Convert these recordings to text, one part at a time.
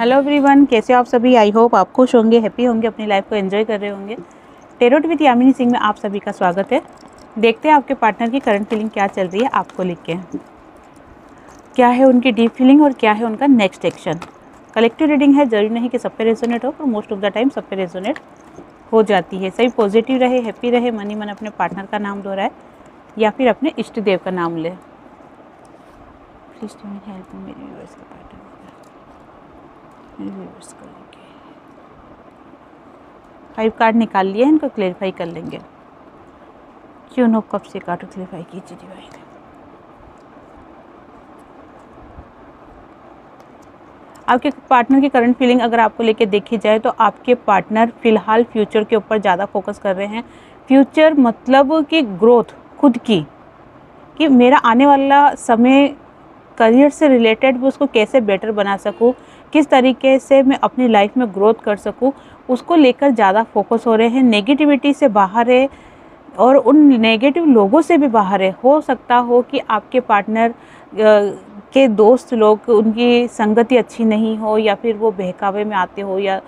Hello everyone, कैसे हो आप सभी। आई होप आप खुश होंगे, हैप्पी होंगे, अपनी लाइफ को एंजॉय कर रहे होंगे। टेरोट विद यामिनी सिंह में आप सभी का स्वागत है। देखते हैं आपके पार्टनर की करंट फीलिंग क्या चल रही है आपको लेके, क्या है उनकी डीप फीलिंग और क्या है उनका नेक्स्ट एक्शन। कलेक्टिव रीडिंग है, जरूरी नहीं कि सब पे रेजोनेट हो, पर मोस्ट ऑफ द टाइम सब पे रेजोनेट हो जाती है। सभी पॉजिटिव रहे, हैप्पी रहे, मन ही मन अपने पार्टनर का नाम दोहराए या फिर अपने इष्ट देव का नाम ले। प्लीज हेल्प मेरे व्यूअर्स का पार्टनर रिवर्स करेंगे। 5 कार्ड निकाल लिए, इनको क्लेरिफाई कर लेंगे। क्यों नो कब से कार्ड क्लेरिफाई कीजिए डिवाइन। आपके पार्टनर की करंट फीलिंग अगर आपको लेके देखी जाए तो आपके पार्टनर फिलहाल फ्यूचर के ऊपर ज़्यादा फोकस कर रहे हैं। फ्यूचर मतलब कि ग्रोथ खुद की, कि मेरा आने वाला समय करियर से रिलेटेड भी उसको कैसे बेटर बना सकूं, किस तरीके से मैं अपनी लाइफ में ग्रोथ कर सकूं, उसको लेकर ज़्यादा फोकस हो रहे हैं। नेगेटिविटी से बाहर है और उन नेगेटिव लोगों से भी बाहर है। हो सकता हो कि आपके पार्टनर के दोस्त लोग, उनकी संगति अच्छी नहीं हो या फिर वो बहकावे में आते हो या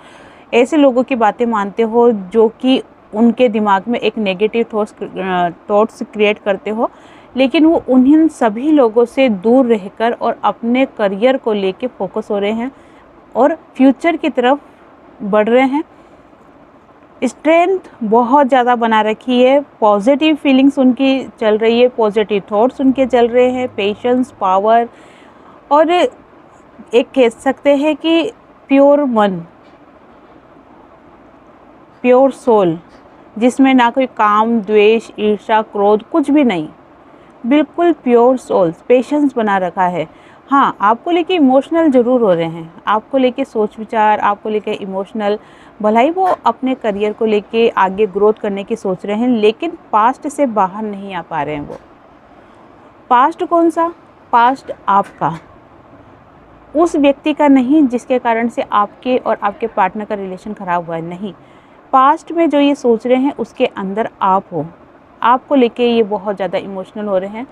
ऐसे लोगों की बातें मानते हो जो कि उनके दिमाग में एक नेगेटिव थॉट्स क्रिएट करते हो, लेकिन वो उन्हीं सभी लोगों से दूर रहकर और अपने करियर को लेके फोकस हो रहे हैं और फ्यूचर की तरफ बढ़ रहे हैं। स्ट्रेंथ बहुत ज़्यादा बना रखी है, पॉजिटिव फीलिंग्स उनकी चल रही है, पॉजिटिव थॉट्स उनके चल रहे हैं, पेशेंस, पावर और एक कह सकते हैं कि प्योर मन, प्योर सोल, जिसमें ना कोई काम, द्वेष, ईर्ष्या, क्रोध कुछ भी नहीं, बिल्कुल प्योर सोल्स, पेशेंस बना रखा है। हाँ, आपको लेके इमोशनल ज़रूर हो रहे हैं, आपको लेके सोच विचार, आपको लेके इमोशनल, भला ही वो अपने करियर को लेके आगे ग्रोथ करने की सोच रहे हैं, लेकिन पास्ट से बाहर नहीं आ पा रहे हैं। वो पास्ट कौन सा? पास्ट आपका, उस व्यक्ति का नहीं जिसके कारण से आपके और आपके पार्टनर का रिलेशन ख़राब हुआ है, नहीं। पास्ट में जो ये सोच रहे हैं उसके अंदर आप हो, आपको लेके ये बहुत ज़्यादा इमोशनल हो रहे हैं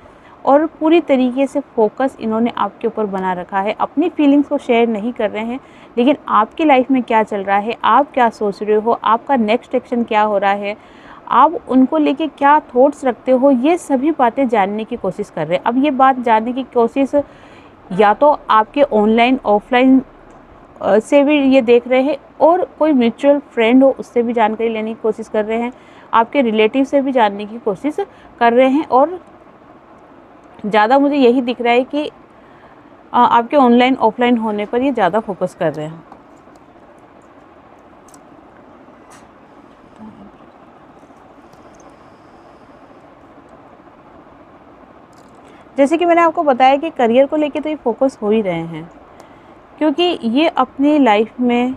और पूरी तरीके से फोकस इन्होंने आपके ऊपर बना रखा है। अपनी फीलिंग्स को शेयर नहीं कर रहे हैं, लेकिन आपकी लाइफ में क्या चल रहा है, आप क्या सोच रहे हो, आपका नेक्स्ट एक्शन क्या हो रहा है, आप उनको लेके क्या थॉट्स रखते हो, ये सभी बातें जानने की कोशिश कर रहे हैं। अब ये बात जानने की कोशिश या तो आपके ऑनलाइन ऑफलाइन से भी ये देख रहे हैं और कोई म्यूचुअल फ्रेंड हो उससे भी जानकारी लेने की कोशिश कर रहे हैं, आपके रिलेटिव से भी जानने की कोशिश कर रहे हैं और ज़्यादा मुझे यही दिख रहा है कि आपके ऑनलाइन ऑफलाइन होने पर ये ज़्यादा फोकस कर रहे हैं। जैसे कि मैंने आपको बताया कि करियर को लेके तो ये फोकस हो ही रहे हैं, क्योंकि ये अपनी लाइफ में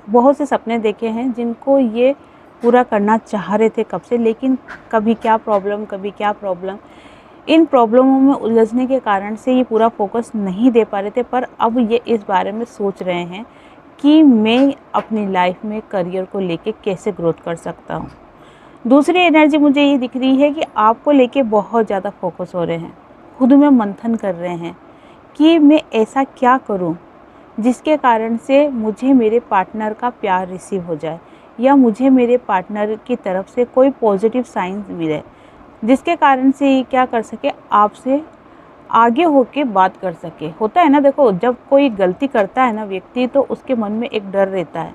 बहुत से सपने देखे हैं जिनको ये पूरा करना चाह रहे थे कब से, लेकिन कभी क्या प्रॉब्लम, कभी क्या प्रॉब्लम, इन प्रॉब्लमों में उलझने के कारण से ये पूरा फोकस नहीं दे पा रहे थे। पर अब ये इस बारे में सोच रहे हैं कि मैं अपनी लाइफ में करियर को लेके कैसे ग्रोथ कर सकता हूँ। दूसरी एनर्जी मुझे ये दिख रही है कि आपको लेके बहुत ज़्यादा फोकस हो रहे हैं, खुद में मंथन कर रहे हैं कि मैं ऐसा क्या करूं जिसके कारण से मुझे मेरे पार्टनर का प्यार रिसीव हो जाए या मुझे मेरे पार्टनर की तरफ से कोई पॉजिटिव साइन मिले, जिसके कारण से ये क्या कर सके, आपसे आगे होके बात कर सके। होता है ना, देखो जब कोई गलती करता है ना व्यक्ति, तो उसके मन में एक डर रहता है,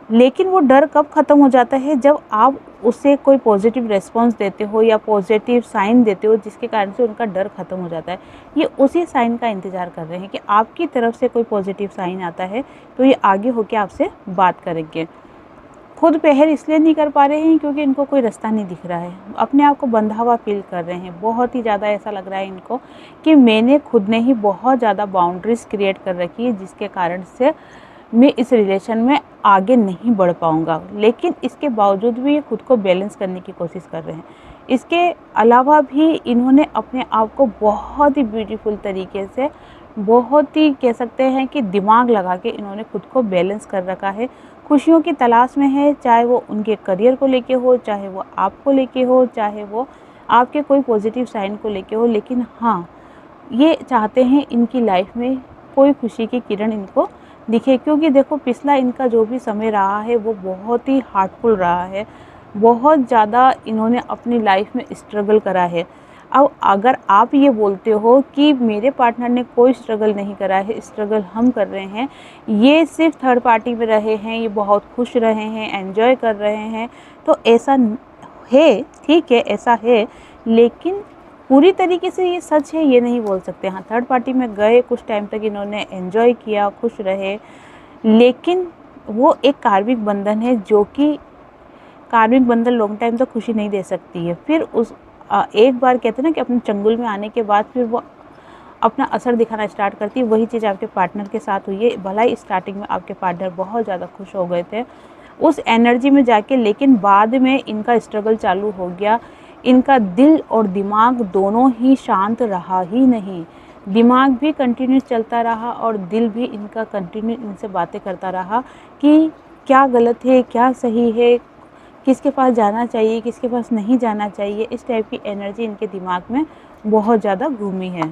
लेकिन वो डर कब ख़त्म हो जाता है, जब आप उसे कोई पॉजिटिव रिस्पॉन्स देते हो या पॉजिटिव साइन देते हो, जिसके कारण से उनका डर ख़त्म हो जाता है। ये उसी साइन का इंतज़ार कर रहे हैं कि आपकी तरफ से कोई पॉजिटिव साइन आता है तो ये आगे होके आपसे बात करेंगे। खुद पहल इसलिए नहीं कर पा रहे हैं क्योंकि इनको कोई रास्ता नहीं दिख रहा है, अपने आप को बंधा हुआ फील कर रहे हैं। बहुत ही ज़्यादा ऐसा लग रहा है इनको कि मैंने खुद ने ही बहुत ज़्यादा बाउंड्रीज क्रिएट कर रखी है, जिसके कारण से मैं इस रिलेशन में आगे नहीं बढ़ पाऊंगा। लेकिन इसके बावजूद भी ये खुद को बैलेंस करने की कोशिश कर रहे हैं। इसके अलावा भी इन्होंने अपने आप को बहुत ही ब्यूटीफुल तरीके से, बहुत ही कह सकते हैं कि दिमाग लगा के इन्होंने खुद को बैलेंस कर रखा है। खुशियों की तलाश में है, चाहे वो उनके करियर को लेके हो, चाहे वो आपको लेके हो, चाहे वो आपके कोई पॉजिटिव साइन को लेके हो। लेकिन हाँ, ये चाहते हैं इनकी लाइफ में कोई खुशी की किरण इनको दिखे, क्योंकि देखो पिछला इनका जो भी समय रहा है वो बहुत ही हार्टफुल रहा है, बहुत ज़्यादा इन्होंने अपनी लाइफ में स्ट्रगल करा है। अब अगर आप ये बोलते हो कि मेरे पार्टनर ने कोई स्ट्रगल नहीं करा है, स्ट्रगल हम कर रहे हैं, ये सिर्फ थर्ड पार्टी में रहे हैं, ये बहुत खुश रहे हैं, एंजॉय कर रहे हैं, तो ऐसा है, ठीक है ऐसा है, लेकिन पूरी तरीके से ये सच है ये नहीं बोल सकते। हाँ, थर्ड पार्टी में गए, कुछ टाइम तक इन्होंने एंजॉय किया, खुश रहे, लेकिन वो एक कार्मिक बंधन है, जो कि कार्मिक बंधन लॉन्ग टाइम तक खुशी नहीं दे सकती है। फिर उस एक बार कहते हैं ना कि अपने चंगुल में आने के बाद फिर वो अपना असर दिखाना स्टार्ट करती है। वही चीज़ आपके पार्टनर के साथ हुई है। भला ही स्टार्टिंग में आपके पार्टनर बहुत ज़्यादा खुश हो गए थे उस एनर्जी में जाके, लेकिन बाद में इनका स्ट्रगल चालू हो गया। इनका दिल और दिमाग दोनों ही शांत रहा ही नहीं, दिमाग भी कंटिन्यूस चलता रहा और दिल भी इनका कंटिन्यू इनसे बातें करता रहा कि क्या गलत है, क्या सही है, किसके पास जाना चाहिए, किसके पास नहीं जाना चाहिए। इस टाइप की एनर्जी इनके दिमाग में बहुत ज़्यादा घूमी है।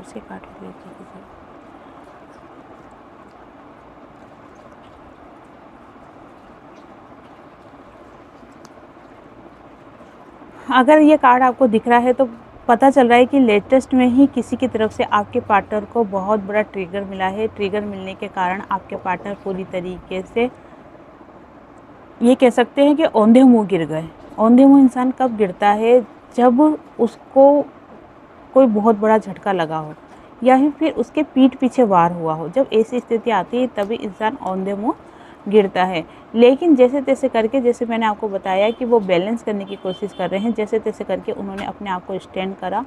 से काट अगर ये कार्ड आपको दिख रहा है तो पता चल रहा है कि लेटेस्ट में ही किसी की तरफ से आपके पार्टनर को बहुत बड़ा ट्रिगर मिला है। ट्रिगर मिलने के कारण आपके पार्टनर पूरी तरीके से ये कह सकते हैं कि औंधे मुँह गिर गए। औंधे मुँह इंसान कब गिरता है? जब उसको कोई बहुत बड़ा झटका लगा हो या फिर उसके पीठ पीछे वार हुआ हो। जब ऐसी स्थिति आती है तभी इंसान औंधे मुँह गिरता है। लेकिन जैसे तैसे करके, जैसे मैंने आपको बताया कि वो बैलेंस करने की कोशिश कर रहे हैं, जैसे तैसे करके उन्होंने अपने आप को स्टैंड करा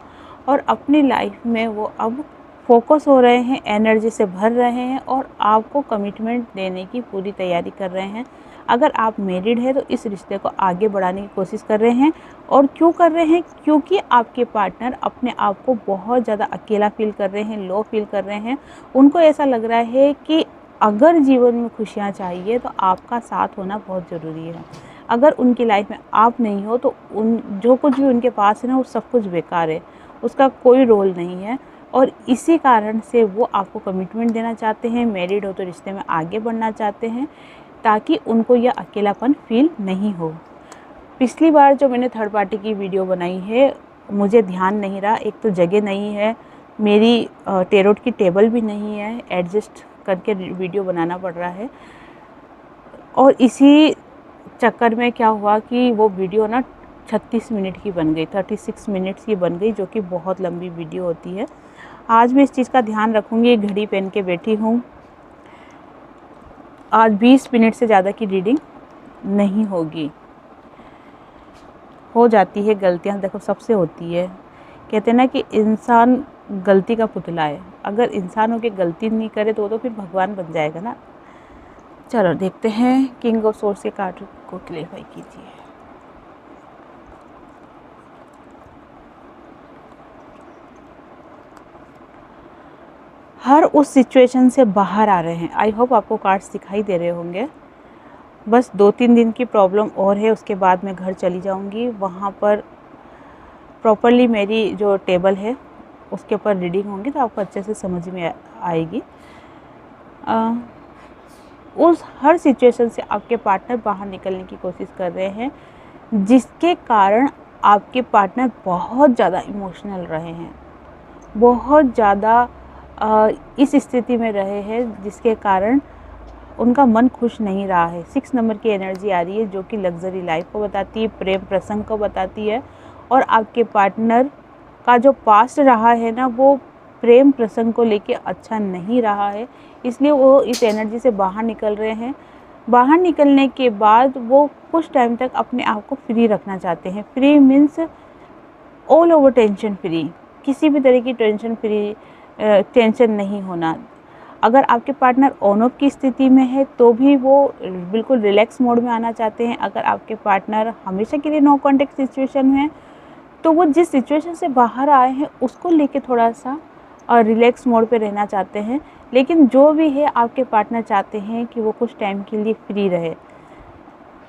और अपनी लाइफ में वो अब फोकस हो रहे हैं, एनर्जी से भर रहे हैं और आपको कमिटमेंट देने की पूरी तैयारी कर रहे हैं। अगर आप मैरिड है तो इस रिश्ते को आगे बढ़ाने की कोशिश कर रहे हैं। और क्यों कर रहे हैं? क्योंकि आपके पार्टनर अपने आप को बहुत ज़्यादा अकेला फील कर रहे हैं, लो फील कर रहे हैं। उनको ऐसा लग रहा है कि अगर जीवन में खुशियाँ चाहिए तो आपका साथ होना बहुत ज़रूरी है। अगर उनकी लाइफ में आप नहीं हो तो जो कुछ भी उनके पास है ना, वो सब कुछ बेकार है, उसका कोई रोल नहीं है। और इसी कारण से वो आपको कमिटमेंट देना चाहते हैं, मैरिड हो तो रिश्ते में आगे बढ़ना चाहते हैं, ताकि उनको यह अकेलापन फील नहीं हो। पिछली बार जो मैंने थर्ड पार्टी की वीडियो बनाई है, मुझे ध्यान नहीं रहा, एक तो जगह नहीं है, मेरी टेरोट की टेबल भी नहीं है, एडजस्ट करके वीडियो बनाना पड़ रहा है। और इसी चक्कर में क्या हुआ कि वो वीडियो ना 36 मिनट की बन गई, 36 मिनट्स की बन गई, जो कि बहुत लंबी वीडियो होती है। आज मैं इस चीज़ का ध्यान रखूँगी। घड़ी पहन के बैठी हूँ। आज 20 मिनट से ज़्यादा की रीडिंग नहीं होगी। हो जाती है गलतियाँ, देखो सबसे होती है। कहते हैं ना कि इंसान गलती का पुतला है। अगर इंसान हो के गलती नहीं करे तो वो तो फिर भगवान बन जाएगा ना। चलो देखते हैं किंग ऑफ सोर्स के कार्ड को क्लेरिफाई कीजिए। हर उस सिचुएशन से बाहर आ रहे हैं। आई होप आपको कार्ड्स दिखाई दे रहे होंगे। बस 2-3 दिन की प्रॉब्लम और है, उसके बाद मैं घर चली जाऊंगी। वहाँ पर प्रॉपरली मेरी जो टेबल है उसके ऊपर रीडिंग होंगी तो आपको अच्छे से समझ में आएगी। उस हर सिचुएशन से आपके पार्टनर बाहर निकलने की कोशिश कर रहे हैं, जिसके कारण आपके पार्टनर बहुत ज़्यादा इमोशनल रहे हैं, बहुत ज़्यादा इस स्थिति में रहे हैं, जिसके कारण उनका मन खुश नहीं रहा है। 6 नंबर की एनर्जी आ रही है, जो कि लग्जरी लाइफ को बताती है, प्रेम प्रसंग को बताती है। और आपके पार्टनर का जो पास्ट रहा है ना, वो प्रेम प्रसंग को लेके अच्छा नहीं रहा है, इसलिए वो इस एनर्जी से बाहर निकल रहे हैं। बाहर निकलने के बाद वो कुछ टाइम तक अपने आप को फ्री रखना चाहते हैं। Free means all over tension free, किसी भी तरह की टेंशन फ्री, टेंशन नहीं होना। अगर आपके पार्टनर ऑन ऑफ की स्थिति में है तो भी वो बिल्कुल रिलैक्स मोड में आना चाहते हैं। अगर आपके पार्टनर हमेशा के लिए नो कॉन्टेक्ट सिचुएशन में है तो वो जिस सिचुएशन से बाहर आए हैं उसको लेके थोड़ा सा रिलैक्स मोड पे रहना चाहते हैं। लेकिन जो भी है, आपके पार्टनर चाहते हैं कि वो कुछ टाइम के लिए फ्री रहे।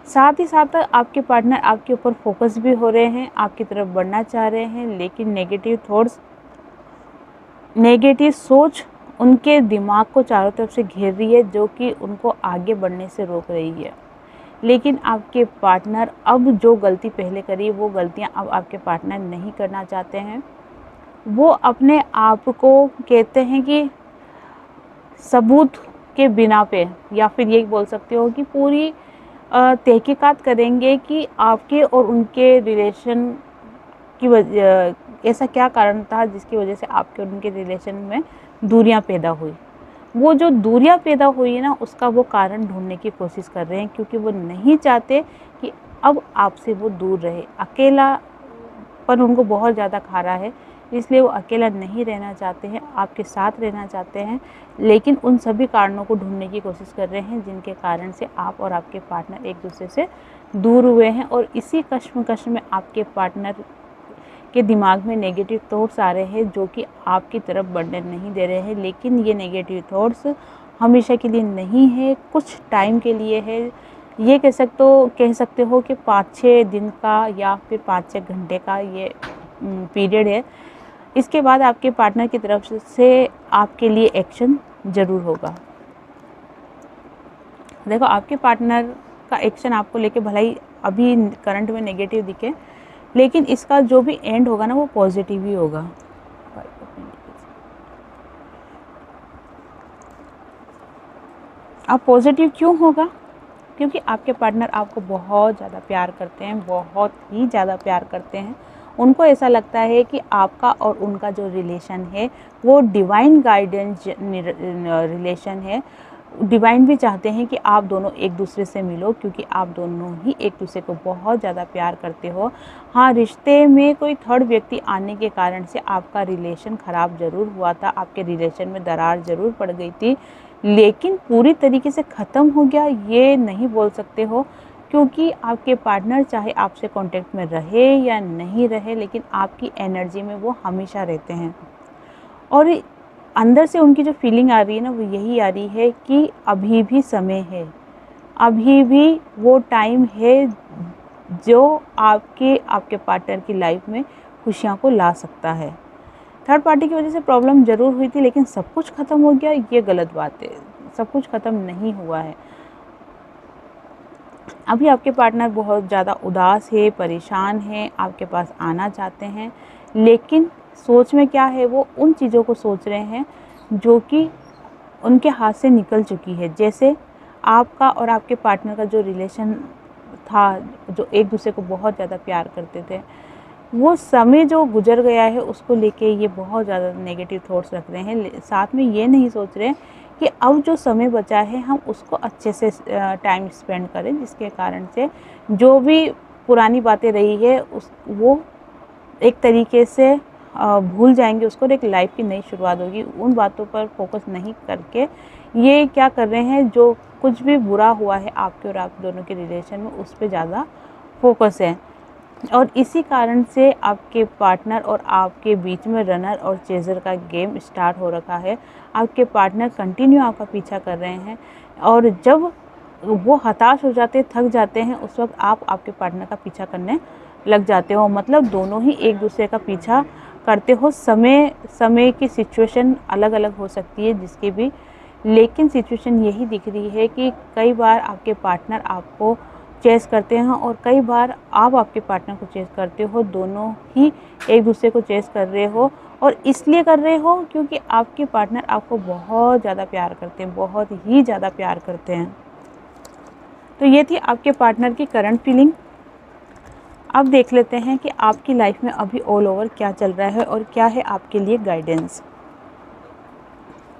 साथ ही साथ आपके पार्टनर आपके ऊपर फोकस भी हो रहे हैं, आपकी तरफ बढ़ना चाह रहे हैं, लेकिन नेगेटिव थॉट्स, नेगेटिव सोच उनके दिमाग को चारों तरफ से घेर रही है, जो कि उनको आगे बढ़ने से रोक रही है। लेकिन आपके पार्टनर अब जो गलती पहले करी, वो गलतियां अब आपके पार्टनर नहीं करना चाहते हैं। वो अपने आप को कहते हैं कि सबूत के बिना पे, या फिर ये बोल सकते हो कि पूरी तहकीकात करेंगे कि आपके और उनके रिलेशन की वजह, ऐसा क्या कारण था जिसकी वजह से आपके और उनके रिलेशन में दूरियां पैदा हुई। वो जो दूरियां पैदा हुई है ना, उसका वो कारण ढूंढने की कोशिश कर रहे हैं, क्योंकि वो नहीं चाहते कि अब आपसे वो दूर रहे। अकेलापन उनको बहुत ज़्यादा खा रहा है, इसलिए वो अकेला नहीं रहना चाहते हैं, आपके साथ रहना चाहते हैं, लेकिन उन सभी कारणों को ढूंढने की कोशिश कर रहे हैं जिनके कारण से आप और आपके पार्टनर एक दूसरे से दूर हुए हैं। और इसी कश्मकश में आपके पार्टनर के दिमाग में नेगेटिव थॉट्स आ रहे हैं, जो कि आपकी तरफ बढ़ने नहीं दे रहे हैं। लेकिन ये नेगेटिव थॉट्स हमेशा के लिए नहीं है, कुछ टाइम के लिए है। ये कह सकते हो कि 5-6 दिन का या फिर 5-6 घंटे का ये पीरियड है। इसके बाद आपके पार्टनर की तरफ से आपके लिए एक्शन ज़रूर होगा। देखो, आपके पार्टनर का एक्शन आपको लेके भला ही अभी करंट में नेगेटिव दिखे, लेकिन इसका जो भी एंड होगा ना, वो पॉजिटिव ही होगा। अब पॉजिटिव क्यों होगा? क्योंकि आपके पार्टनर आपको बहुत ज़्यादा प्यार करते हैं, बहुत ही ज़्यादा प्यार करते हैं। उनको ऐसा लगता है कि आपका और उनका जो रिलेशन है वो डिवाइन गाइडेंस रिलेशन है। डिवाइन भी चाहते हैं कि आप दोनों एक दूसरे से मिलो, क्योंकि आप दोनों ही एक दूसरे को बहुत ज़्यादा प्यार करते हो। हाँ, रिश्ते में कोई थर्ड व्यक्ति आने के कारण से आपका रिलेशन ख़राब ज़रूर हुआ था, आपके रिलेशन में दरार ज़रूर पड़ गई थी, लेकिन पूरी तरीके से ख़त्म हो गया ये नहीं बोल सकते हो, क्योंकि आपके पार्टनर चाहे आपसे कांटेक्ट में रहे या नहीं रहे, लेकिन आपकी एनर्जी में वो हमेशा रहते हैं। और अंदर से उनकी जो फीलिंग आ रही है ना, वो यही आ रही है कि अभी भी समय है, अभी भी वो टाइम है जो आपके पार्टनर की लाइफ में खुशियाँ को ला सकता है। थर्ड पार्टी की वजह से प्रॉब्लम ज़रूर हुई थी, लेकिन सब कुछ ख़त्म हो गया, ये गलत बात है। सब कुछ ख़त्म नहीं हुआ है। अभी आपके पार्टनर बहुत ज़्यादा उदास है, परेशान है, आपके पास आना चाहते हैं, लेकिन सोच में क्या है, वो उन चीज़ों को सोच रहे हैं जो कि उनके हाथ से निकल चुकी है। जैसे आपका और आपके पार्टनर का जो रिलेशन था, जो एक दूसरे को बहुत ज़्यादा प्यार करते थे, वो समय जो गुजर गया है उसको लेके ये बहुत ज़्यादा नेगेटिव थॉट्स रख रहे हैं। साथ में ये नहीं सोच रहे कि अब जो समय बचा है हम उसको अच्छे से टाइम स्पेंड करें, जिसके कारण से जो भी पुरानी बातें रही है वो एक तरीके से भूल जाएंगे उसको, और एक लाइफ की नई शुरुआत होगी। उन बातों पर फोकस नहीं करके ये क्या कर रहे हैं, जो कुछ भी बुरा हुआ है आपके और आप दोनों के रिलेशन में, उस पर ज़्यादा फोकस है। और इसी कारण से आपके पार्टनर और आपके बीच में रनर और चेज़र का गेम स्टार्ट हो रखा है। आपके पार्टनर कंटिन्यू आपका पीछा कर रहे हैं, और जब वो हताश हो जाते, थक जाते हैं, उस वक्त आप आपके पार्टनर का पीछा करने लग जाते हो। मतलब दोनों ही एक दूसरे का पीछा करते हो। समय की सिचुएशन अलग अलग हो सकती है जिसकी भी, लेकिन सिचुएशन यही दिख रही है कि कई बार आपके पार्टनर आपको चेस करते हैं और कई बार आप आपके पार्टनर को चेस करते हो। दोनों ही एक दूसरे को चेस कर रहे हो, और इसलिए कर रहे हो क्योंकि आपके पार्टनर आपको बहुत ज़्यादा प्यार करते हैं, बहुत ही ज़्यादा प्यार करते हैं। तो ये थी आपके पार्टनर की करंट फीलिंग। अब देख लेते हैं कि आपकी लाइफ में अभी ऑल ओवर क्या चल रहा है और क्या है आपके लिए गाइडेंस।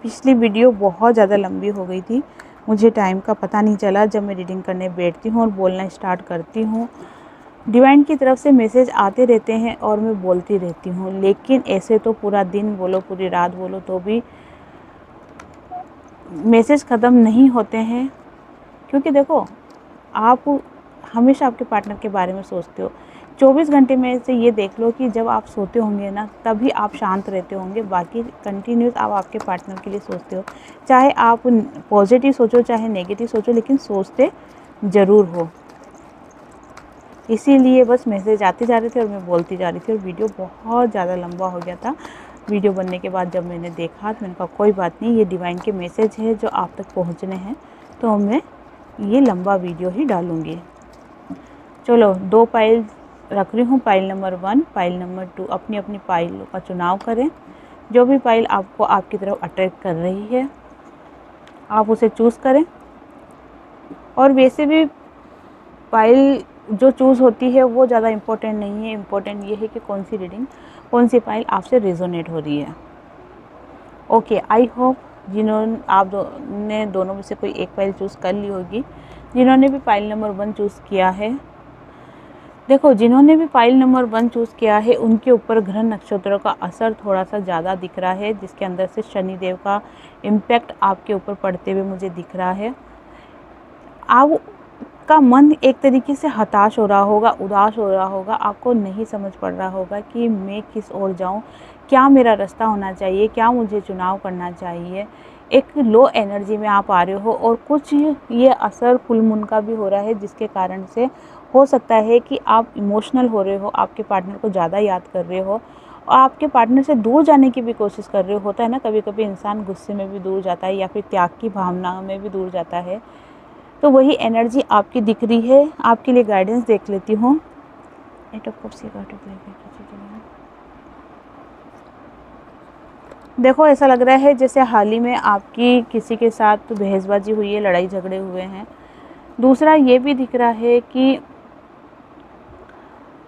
पिछली वीडियो बहुत ज़्यादा लंबी हो गई थी, मुझे टाइम का पता नहीं चला जब मैं रीडिंग करने बैठती हूँ और बोलना स्टार्ट करती हूँ। डिवाइन की तरफ से मैसेज आते रहते हैं और मैं बोलती रहती हूँ, लेकिन ऐसे तो पूरा दिन बोलो, पूरी रात बोलो, तो भी मैसेज ख़त्म नहीं होते हैं। क्योंकि देखो, आप हमेशा आपके पार्टनर के बारे में सोचते हो। 24 घंटे में से ये देख लो कि जब आप सोते होंगे ना, तभी आप शांत रहते होंगे, बाकी कंटिन्यूस आप आपके पार्टनर के लिए सोचते हो। चाहे आप पॉजिटिव सोचो चाहे नेगेटिव सोचो, लेकिन सोचते ज़रूर हो। इसीलिए बस मैसेज आते जा रहे थे और मैं बोलती जा रही थी और वीडियो बहुत ज़्यादा लंबा हो गया था। वीडियो बनने के बाद जब मैंने देखा तो मैंने कहा कोई बात नहीं, ये डिवाइन के मैसेज है जो आप तक पहुंचने हैं, तो मैं ये लंबा वीडियो ही डालूँगी। चलो 2 पाइल रख रही हूँ, पाइल नंबर 1, पाइल नंबर 2। अपनी अपनी पाइलों का चुनाव करें। जो भी पाइल आपको आपकी तरफ अट्रैक्ट कर रही है आप उसे चूज़ करें। और वैसे भी पाइल जो चूज़ होती है वो ज़्यादा इम्पोर्टेंट नहीं है, इम्पोर्टेंट ये है कि कौन सी रीडिंग, कौन सी पाइल आपसे रेजोनेट हो रही है। ओके, आई होप जिन्होंने आप ने दोनों में से कोई एक पाइल चूज़ कर ली होगी। जिन्होंने भी पाइल नंबर 1 चूज़ किया है, देखो जिन्होंने भी पाइल नंबर 1 चूज़ किया है उनके ऊपर ग्रह नक्षत्रों का असर थोड़ा सा ज़्यादा दिख रहा है, जिसके अंदर से शनिदेव का इम्पैक्ट आपके ऊपर पड़ते हुए मुझे दिख रहा है। आपका मन एक तरीके से हताश हो रहा होगा, उदास हो रहा होगा, आपको नहीं समझ पड़ रहा होगा कि मैं किस ओर जाऊं, क्या मेरा रास्ता होना चाहिए, क्या मुझे चुनाव करना चाहिए। एक लो एनर्जी में आप आ रहे हो और कुछ ये असर फुल मून का भी हो रहा है, जिसके कारण से हो सकता है कि आप इमोशनल हो रहे हो, आपके पार्टनर को ज़्यादा याद कर रहे हो और आपके पार्टनर से दूर जाने की भी कोशिश कर रहे हो। होता है ना, कभी कभी इंसान गुस्से में भी दूर जाता है या फिर त्याग की भावना में भी दूर जाता है। तो वही एनर्जी आपकी दिख रही है। आपके लिए गाइडेंस देख लेती हूँ। देखो ऐसा लग रहा है जैसे हाल ही में आपकी किसी के साथ बहसबाजी हुई है, लड़ाई झगड़े हुए हैं। दूसरा ये भी दिख रहा है कि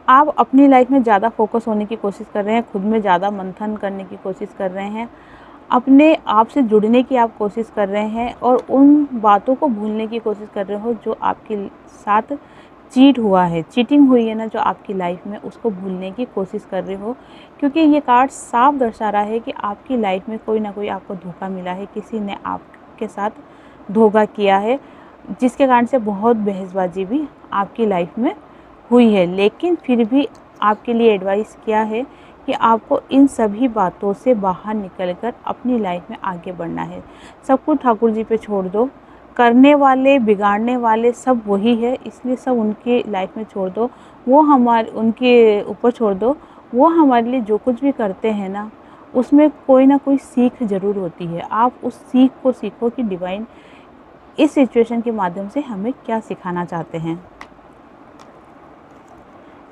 आप अपनी लाइफ में ज़्यादा फोकस होने की कोशिश कर रहे हैं, खुद में ज़्यादा मंथन करने की कोशिश कर रहे हैं, अपने आप से जुड़ने की आप कोशिश कर रहे हैं और उन बातों को भूलने की कोशिश कर रहे हो जो आपके साथ चीट हुआ है, चीटिंग हुई है ना जो आपकी लाइफ में, उसको भूलने की कोशिश कर रहे हो। क्योंकि ये कार्ड साफ दर्शा रहा है कि आपकी लाइफ में कोई ना कोई आपको धोखा मिला है, किसी ने आपके साथ धोखा किया है, जिसके कारण से बहुत बहसबाजी भी आपकी लाइफ में हुई है। लेकिन फिर भी आपके लिए एडवाइस क्या है कि आपको इन सभी बातों से बाहर निकलकर अपनी लाइफ में आगे बढ़ना है। सब कुछ ठाकुर जी पे छोड़ दो। करने वाले, बिगाड़ने वाले सब वही है, इसलिए सब उनके लाइफ में छोड़ दो। वो उनके ऊपर छोड़ दो। वो हमारे लिए जो कुछ भी करते हैं ना, उसमें कोई ना कोई सीख ज़रूर होती है। आप उस सीख को सीखो कि डिवाइन इस सिचुएशन के माध्यम से हमें क्या सिखाना चाहते हैं।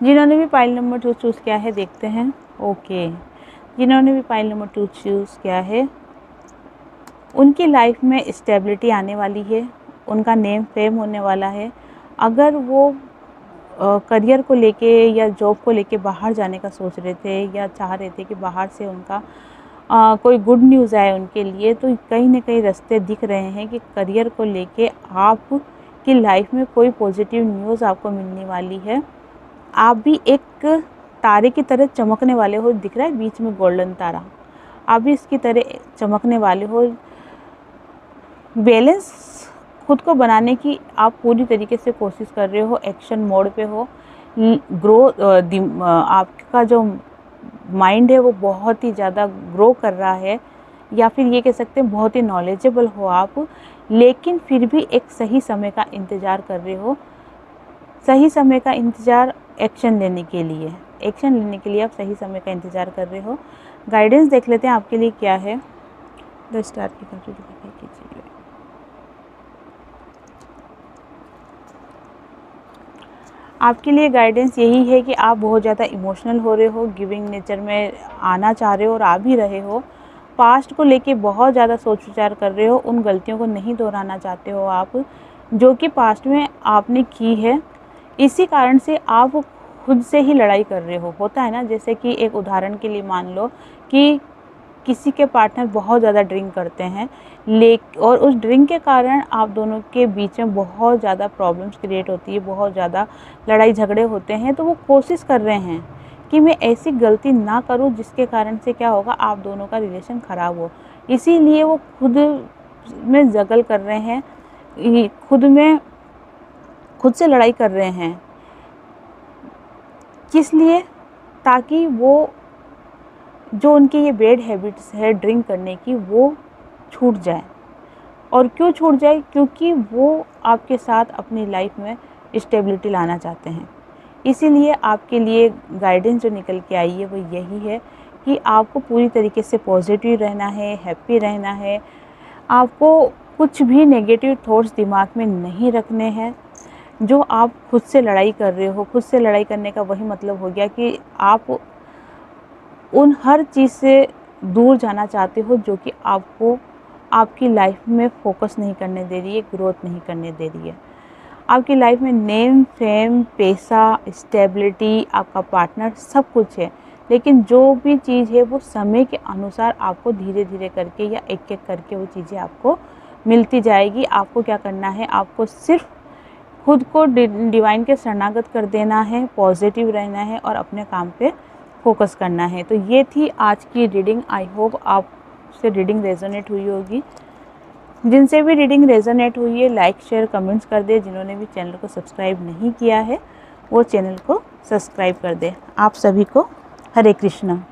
जिन्होंने भी पाइल नंबर 2 चूज़ किया है देखते हैं। ओके, जिन्होंने भी पाइल नंबर 2 चूज़ किया है उनकी लाइफ में स्टेबिलिटी आने वाली है, उनका नेम फेम होने वाला है। अगर वो करियर को लेके या जॉब को लेके बाहर जाने का सोच रहे थे या चाह रहे थे कि बाहर से उनका कोई गुड न्यूज़ आए उनके लिए, तो कहीं ना कहीं रास्ते दिख रहे हैं कि करियर को लेके आपकी लाइफ में कोई पॉजिटिव न्यूज़ आपको मिलने वाली है। आप भी एक तारे की तरह चमकने वाले हो, दिख रहा है बीच में गोल्डन तारा, आप भी इसकी तरह चमकने वाले हो। बैलेंस खुद को बनाने की आप पूरी तरीके से कोशिश कर रहे हो, एक्शन मोड पे हो। आपका जो माइंड है वो बहुत ही ज़्यादा ग्रो कर रहा है, या फिर ये कह सकते हैं बहुत ही नॉलेजेबल हो आप, लेकिन फिर भी एक सही समय का इंतज़ार कर रहे हो। सही समय का इंतज़ार एक्शन लेने के लिए, आप सही समय का इंतज़ार कर रहे हो। गाइडेंस देख लेते हैं आपके लिए क्या है। 10 स्टार की कार्ड कीजिए। आपके लिए गाइडेंस यही है कि आप बहुत ज़्यादा इमोशनल हो रहे हो, गिविंग नेचर में आना चाह रहे हो और आ भी रहे हो। पास्ट को लेके बहुत ज़्यादा सोच विचार कर रहे हो, उन गलतियों को नहीं दोहराना चाहते हो आप, जो कि पास्ट में आपने की है। इसी कारण से आप खुद से ही लड़ाई कर रहे हो। होता है ना, जैसे कि एक उदाहरण के लिए मान लो कि किसी के पार्टनर बहुत ज़्यादा ड्रिंक करते हैं, और उस ड्रिंक के कारण आप दोनों के बीच में बहुत ज़्यादा प्रॉब्लम्स क्रिएट होती है, बहुत ज़्यादा लड़ाई झगड़े होते हैं। तो वो कोशिश कर रहे हैं कि मैं ऐसी गलती ना करूं जिसके कारण से क्या होगा, आप दोनों का रिलेशन ख़राब हो। इसीलिए वो खुद में जगल कर रहे हैं, खुद से लड़ाई कर रहे हैं। किस लिए? ताकि वो जो उनकी ये बैड हैबिट्स है ड्रिंक करने की, वो छूट जाए। और क्यों छूट जाए? क्योंकि वो आपके साथ अपनी लाइफ में स्टेबिलिटी लाना चाहते हैं। इसीलिए आपके लिए गाइडेंस जो निकल के आई है वो यही है कि आपको पूरी तरीके से पॉजिटिव रहना है, हैप्पी रहना है। आपको कुछ भी नेगेटिव थॉट्स दिमाग में नहीं रखने हैं। जो आप खुद से लड़ाई कर रहे हो, खुद से लड़ाई करने का वही मतलब हो गया कि आप उन हर चीज़ से दूर जाना चाहते हो जो कि आपको आपकी लाइफ में फोकस नहीं करने दे रही है, ग्रोथ नहीं करने दे रही है। आपकी लाइफ में नेम, फेम, पैसा, स्टेबिलिटी, आपका पार्टनर सब कुछ है, लेकिन जो भी चीज़ है वो समय के अनुसार आपको धीरे धीरे करके या एक एक करके वो चीज़ें आपको मिलती जाएगी। आपको क्या करना है, आपको सिर्फ खुद को डिवाइन के शरणागत कर देना है, पॉजिटिव रहना है और अपने काम पे फोकस करना है। तो ये थी आज की रीडिंग। आई होप आपसे रीडिंग रेजोनेट हुई होगी। जिनसे भी रीडिंग रेजोनेट हुई है लाइक, शेयर, कमेंट्स कर दे। जिन्होंने भी चैनल को सब्सक्राइब नहीं किया है वो चैनल को सब्सक्राइब कर दे। आप सभी को हरे कृष्णा।